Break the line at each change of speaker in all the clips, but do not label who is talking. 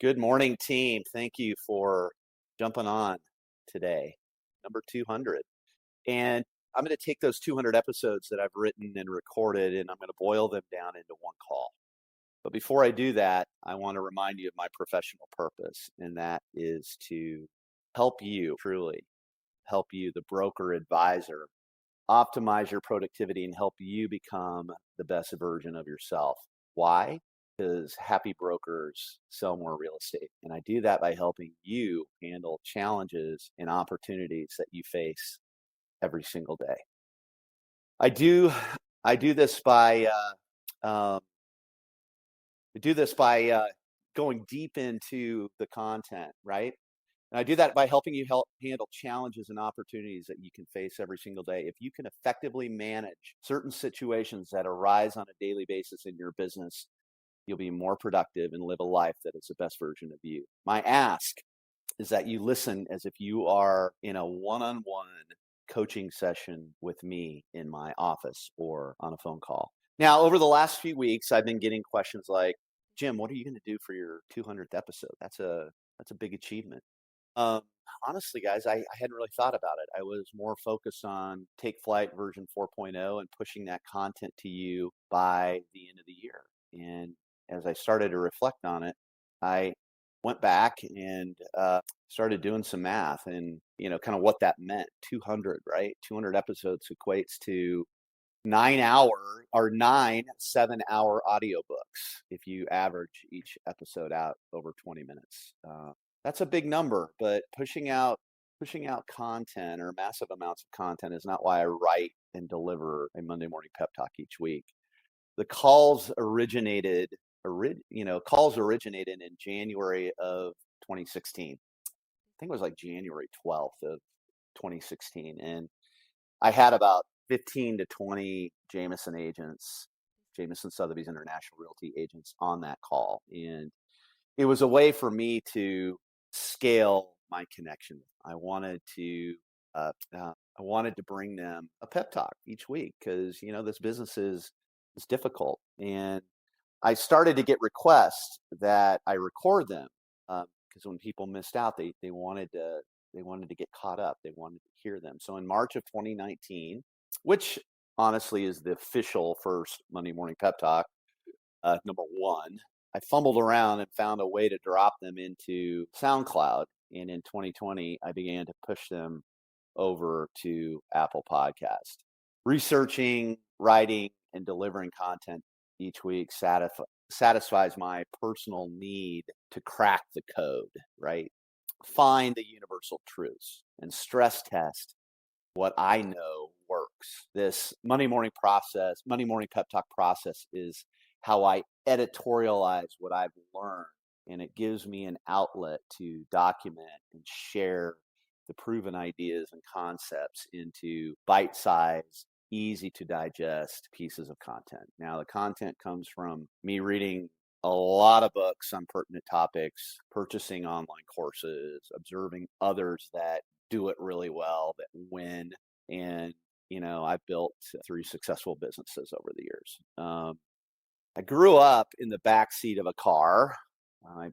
Good morning, team. Thank you for jumping on today, number 200. And I'm going to take those 200 episodes that I've written and recorded, and I'm going to boil them down into one call. But before I do that, I want to remind you of my professional purpose, and that is to help you, truly help you, the broker advisor, optimize your productivity and help you become the best version of yourself. Why? Because happy brokers sell more real estate. And I do that by helping you handle challenges and opportunities that you face every single day. I do I do this by um, going deep into the content, right? And I do that by helping you help handle challenges and opportunities that you can face every single day. If you can effectively manage certain situations that arise on a daily basis in your business, you'll be more productive and live a life that is the best version of you. My ask is that you listen as if you are in a one-on-one coaching session with me in my office or on a phone call. Now, over the last few weeks, I've been getting questions like, Jim, what are you going to do for your 200th episode? That's a big achievement. Um, Honestly, guys, I hadn't really thought about it. I was more focused on Take Flight version 4.0 and pushing that content to you by the end of the year. And as I started to reflect on it, I went back and started doing some math and, kind of what that meant. 200, right? 200 episodes equates to 9 7-hour audiobooks if you average each episode out over 20 minutes. That's a big number, but pushing out content or massive amounts of content is not why I write and deliver a Monday morning pep talk each week. The calls originated in January of 2016. I think it was like January 12th of 2016, and I had about 15 to 20 Jameson agents, Jameson Sotheby's International Realty agents on that call. And it was a way for me to scale my connection. I wanted to bring them a pep talk each week because, this business is difficult. And I started to get requests that I record them because when people missed out, they wanted to get caught up. They wanted to hear them. So in March of 2019, which honestly is the official first Monday morning pep talk, number one, I fumbled around and found a way to drop them into Soundcloud. And in 2020, I began to push them over to Apple Podcast. Researching, writing, and delivering content each week satisfies my personal need to crack the code, right? Find the universal truths and stress test what I know works. This Monday morning pep talk process is how I editorialize what I've learned. And it gives me an outlet to document and share the proven ideas and concepts into bite sized, easy to digest pieces of content. Now, the content comes from me reading a lot of books on pertinent topics, purchasing online courses, observing others that do it really well, that win. And, I've built 3 successful businesses over the years. I grew up in the back seat of a car. My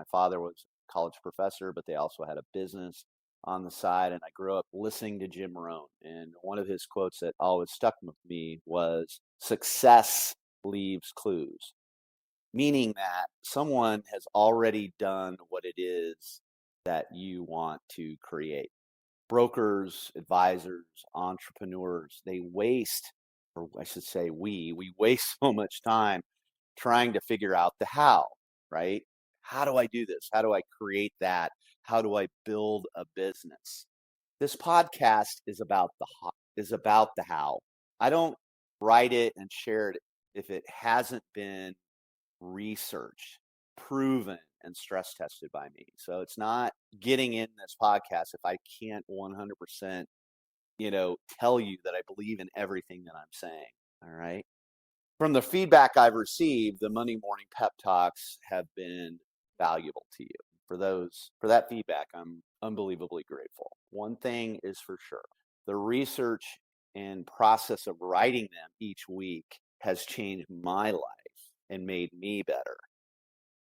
father was a college professor, but they also had a business on the side. And I grew up listening to Jim Rohn. And one of his quotes that always stuck with me was, success leaves clues, meaning that someone has already done what it is that you want to create. Brokers, advisors, entrepreneurs, they waste, or I should say we waste so much time trying to figure out the how, right? How do I do this? How do I create that? How do I build a business? This podcast is about the how. I don't write it and share it if it hasn't been researched, proven, and stress tested by me. So it's not getting in this podcast if I can't 100%, tell you that I believe in everything that I'm saying. All right. From the feedback I've received, the Monday morning pep talks have been valuable to you. For that feedback, I'm unbelievably grateful. One thing is for sure, the research and process of writing them each week has changed my life and made me better.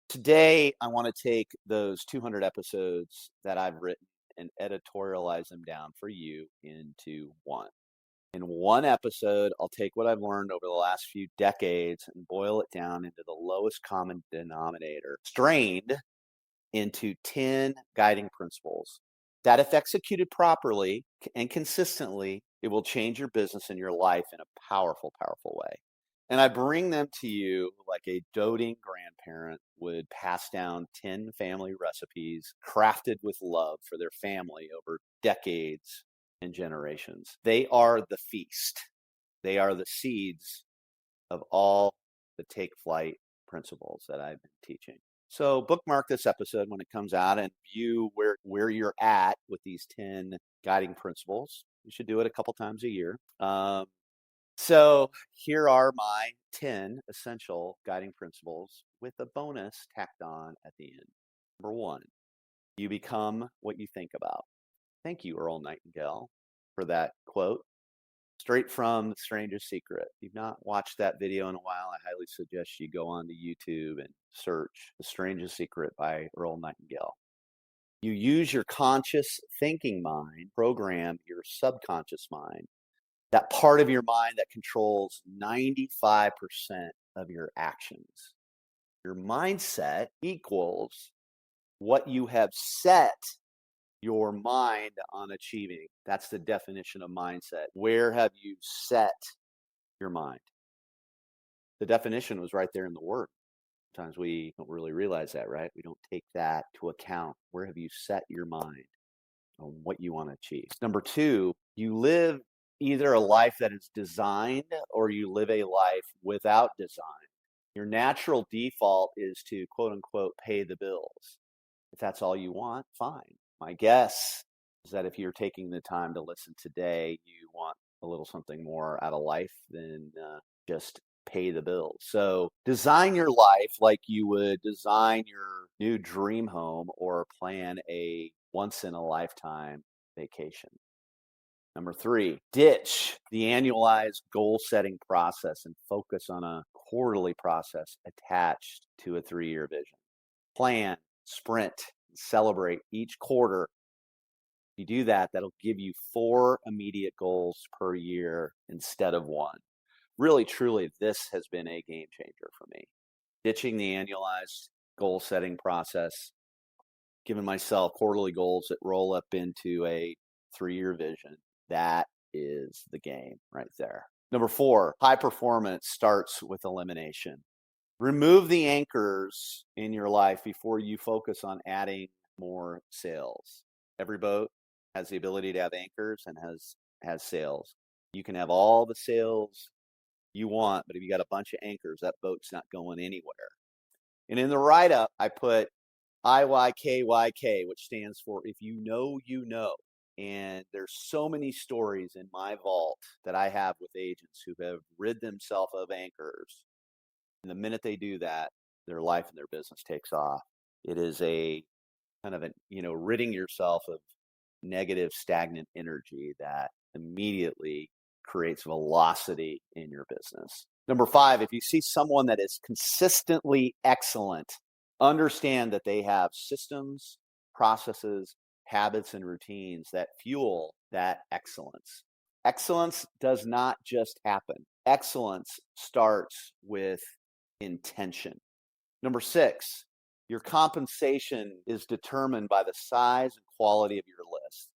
Today, I want to take those 200 episodes that I've written and editorialize them down for you into one. In one episode, I'll take what I've learned over the last few decades and boil it down into the lowest common denominator, strained into 10 guiding principles that, if executed properly and consistently, it will change your business and your life in a powerful, powerful way. And I bring them to you like a doting grandparent would pass down 10 family recipes crafted with love for their family over decades and generations. They are the feast. They are the seeds of all the take flight principles that I've been teaching. So bookmark this episode when it comes out and view where you're at with these 10 guiding principles. You should do it a couple times a year. So here are my 10 essential guiding principles with a bonus tacked on at the end. Number 1, you become what you think about. Thank you, Earl Nightingale, for that quote. Straight from The Strangest Secret. If you've not watched that video in a while, I highly suggest you go on to YouTube and search The Strangest Secret by Earl Nightingale. You use your conscious thinking mind, program your subconscious mind, that part of your mind that controls 95% of your actions. Your mindset equals what you have set your mind on achieving. That's the definition of mindset. Where have you set your mind? The definition was right there in the word. Sometimes we don't really realize that, right? We don't take that to account. Where have you set your mind on what you want to achieve? Number 2, you live either a life that is designed or you live a life without design. Your natural default is to, quote unquote, pay the bills. If that's all you want, fine. My guess is that if you're taking the time to listen today, you want a little something more out of life than just pay the bills. So design your life like you would design your new dream home or plan a once-in-a-lifetime vacation. Number 3, ditch the annualized goal-setting process and focus on a quarterly process attached to a 3-year vision. Plan, sprint, celebrate each quarter. If you do that, that'll give you 4 immediate goals per year instead of 1. Really, truly, this has been a game changer for me. Ditching the annualized goal setting process, giving myself quarterly goals that roll up into a 3-year vision. That is the game right there. Number 4, high performance starts with elimination. Remove the anchors in your life before you focus on adding more sales. Every boat has the ability to have anchors and has sails. You can have all the sales you want, but if you got a bunch of anchors, that boat's not going anywhere. And in the write-up, I put IYKYK, which stands for if you know, you know. And there's so many stories in my vault that I have with agents who have rid themselves of anchors. And the minute they do that, their life and their business takes off. It is a kind of ridding yourself of negative, stagnant energy that immediately creates velocity in your business. Number 5, if you see someone that is consistently excellent, understand that they have systems, processes, habits, and routines that fuel that excellence. Excellence does not just happen. Excellence starts with intention. Number 6, your compensation is determined by the size and quality of your list.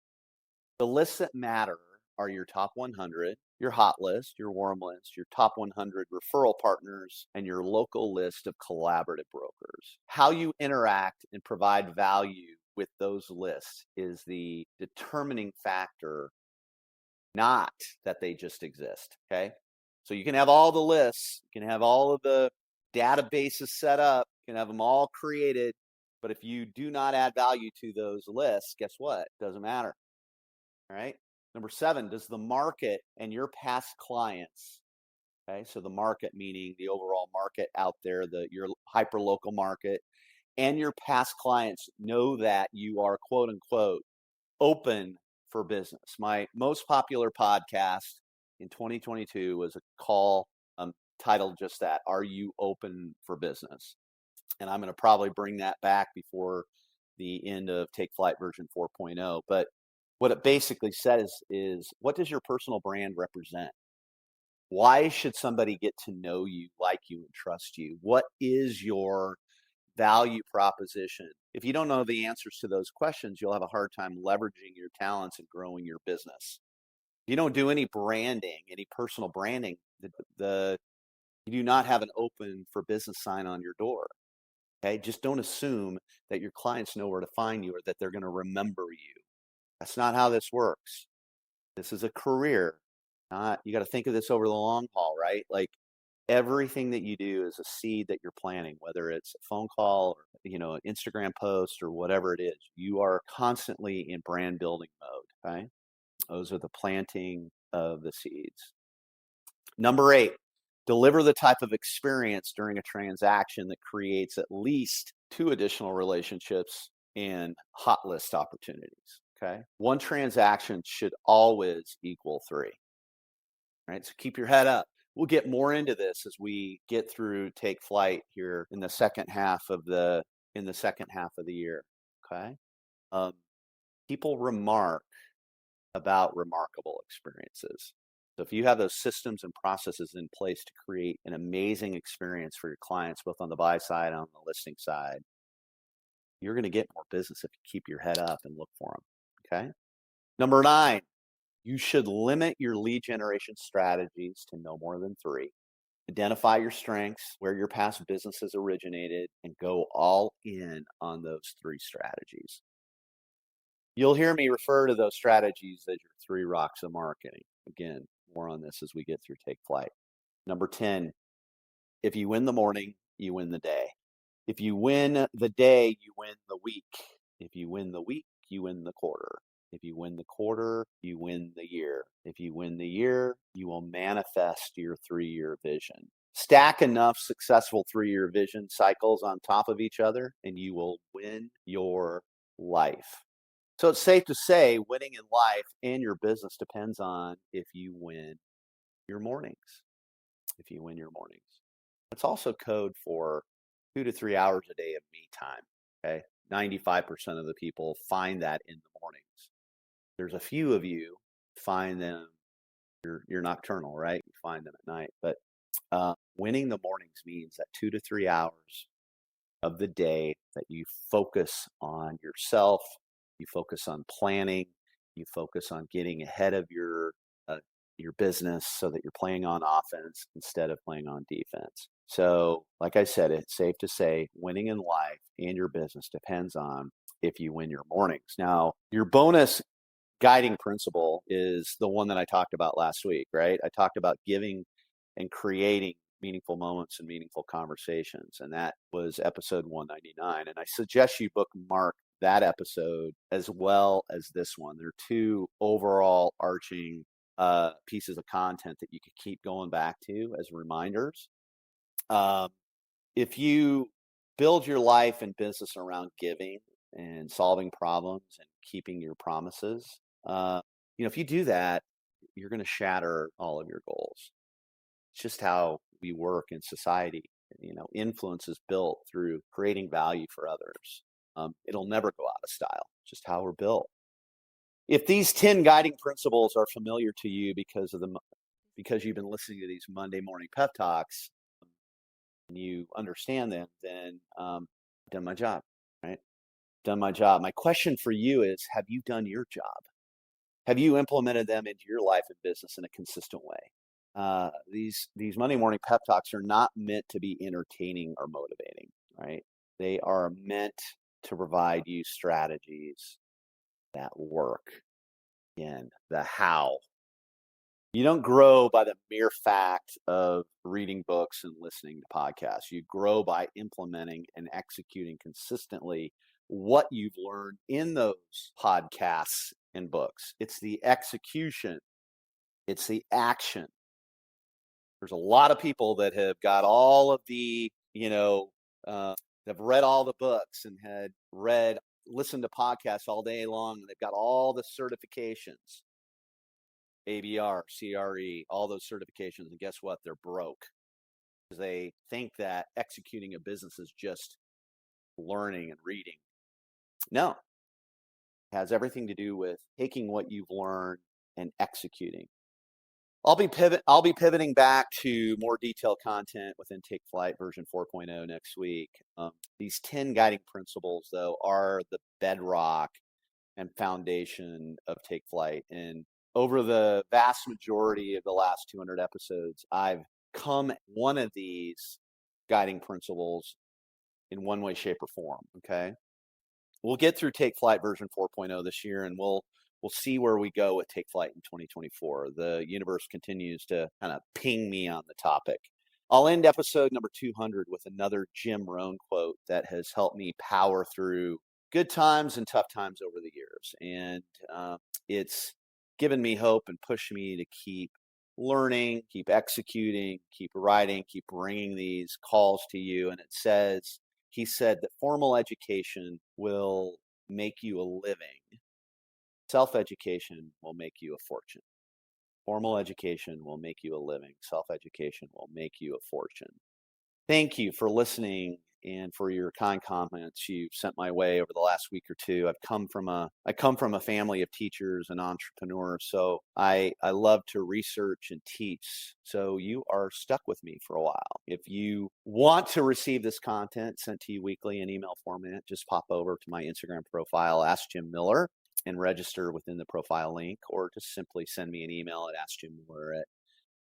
The lists that matter are your top 100, your hot list, your warm list, your top 100 referral partners, and your local list of collaborative brokers. How you interact and provide value with those lists is the determining factor, not that they just exist, okay? So you can have all the lists, you can have all of the databases set up, you can have them all created, but if you do not add value to those lists, guess what? It doesn't matter, all right? Number 7, does the market and your past clients, okay, so the market meaning the overall market out there, your hyper-local market, and your past clients know that you are, quote unquote, open for business. My most popular podcast in 2022 was a call titled just that, Are You Open for Business? And I'm going to probably bring that back before the end of Take Flight version 4.0. But what it basically says is what does your personal brand represent? Why should somebody get to know you, like you, and trust you? What is your value proposition? If you don't know the answers to those questions, you'll have a hard time leveraging your talents and growing your business. If you don't do any branding, any personal branding, you do not have an open for business sign on your door. Okay, just don't assume that your clients know where to find you or that they're going to remember you. That's not how this works. This is a career. You got to think of this over the long haul, right? Like everything that you do is a seed that you're planting, whether it's a phone call or an Instagram post or whatever it is. You are constantly in brand building mode. Okay, those are the planting of the seeds. Number 8, deliver the type of experience during a transaction that creates at least 2 additional relationships and hot list opportunities. Okay, one transaction should always equal 3. Right, so keep your head up. We'll get more into this as we get through Take Flight here in the second half of the year. Okay, um, people remark about remarkable experiences. So if you have those systems and processes in place to create an amazing experience for your clients, both on the buy side and on the listing side, you're going to get more business if you keep your head up and look for them. Okay. Number 9, you should limit your lead generation strategies to no more than 3. Identify your strengths, where your past businesses originated, and go all in on those 3 strategies. You'll hear me refer to those strategies as your 3 rocks of marketing. Again, more on this as we get through Take Flight. Number 10, if you win the morning, you win the day. If you win the day, you win the week. If you win the week, you win the quarter. If you win the quarter, you win the year. If you win the year, you will manifest your 3-year vision. Stack enough successful 3-year vision cycles on top of each other, and you will win your life. So it's safe to say winning in life and your business depends on if you win your mornings. If you win your mornings. It's also code for 2 to 3 hours a day of me time. Okay. 95% of the people find that in the mornings. There's a few of you find them, you're nocturnal, right? You find them at night. But winning the mornings means that 2 to 3 hours of the day that you focus on yourself, you focus on planning, you focus on getting ahead of your business so that you're playing on offense instead of playing on defense. So, like I said, it's safe to say winning in life and your business depends on if you win your mornings. Now, your bonus guiding principle is the one that I talked about last week, right? I talked about giving and creating meaningful moments and meaningful conversations. And that was episode 199. And I suggest you bookmark that episode as well as this one. They're 2 overall arching pieces of content that you could keep going back to as reminders. If you build your life and business around giving and solving problems and keeping your promises, if you do that, you're going to shatter all of your goals. It's just how we work in society. Influence is built through creating value for others. It'll never go out of style. It's just how we're built. If these 10 guiding principles are familiar to you because you've been listening to these Monday morning pep talks, and you understand them, then I've done my job, right? Done my job. My question for you is, have you done your job? Have you implemented them into your life and business in a consistent way? These Monday morning pep talks are not meant to be entertaining or motivating, right? They are meant to provide you strategies that work. Again, the how. You don't grow by the mere fact of reading books and listening to podcasts. You grow by implementing and executing consistently what you've learned in those podcasts and books. It's the execution. It's the action. There's a lot of people that have got all of the, have read all the books and listened to podcasts all day long, and they've got all the certifications, ABR, CRE, all those certifications. And guess what? They're broke because they think that executing a business is just learning and reading. No, it has everything to do with taking what you've learned and executing. I'll be pivoting back to more detailed content within Take Flight version 4.0 next week. These 10 guiding principles, though, are the bedrock and foundation of Take Flight. And over the vast majority of the last 200 episodes, I've come one of these guiding principles in one way, shape, or form. Okay. We'll get through Take Flight version 4.0 this year, and we'll see where we go with Take Flight in 2024. The universe continues to kind of ping me on the topic. I'll end episode number 200 with another Jim Rohn quote that has helped me power through good times and tough times over the years. And it's given me hope and pushed me to keep learning, keep executing, keep writing, keep bringing these calls to you. And he said that formal education will make you a living. Self-education will make you a fortune. Formal education will make you a living. Self-education will make you a fortune. Thank you for listening and for your kind comments you've sent my way over the last week or two. I come from a family of teachers and entrepreneurs, so I love to research and teach. So you are stuck with me for a while. If you want to receive this content sent to you weekly in email format, just pop over to my Instagram profile, Ask Jim Miller, and register within the profile link, or just simply send me an email at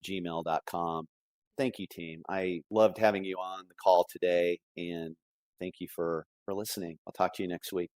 askjimmiller@gmail.com. Thank you, team. I loved having you on the call today, and thank you for listening. I'll talk to you next week.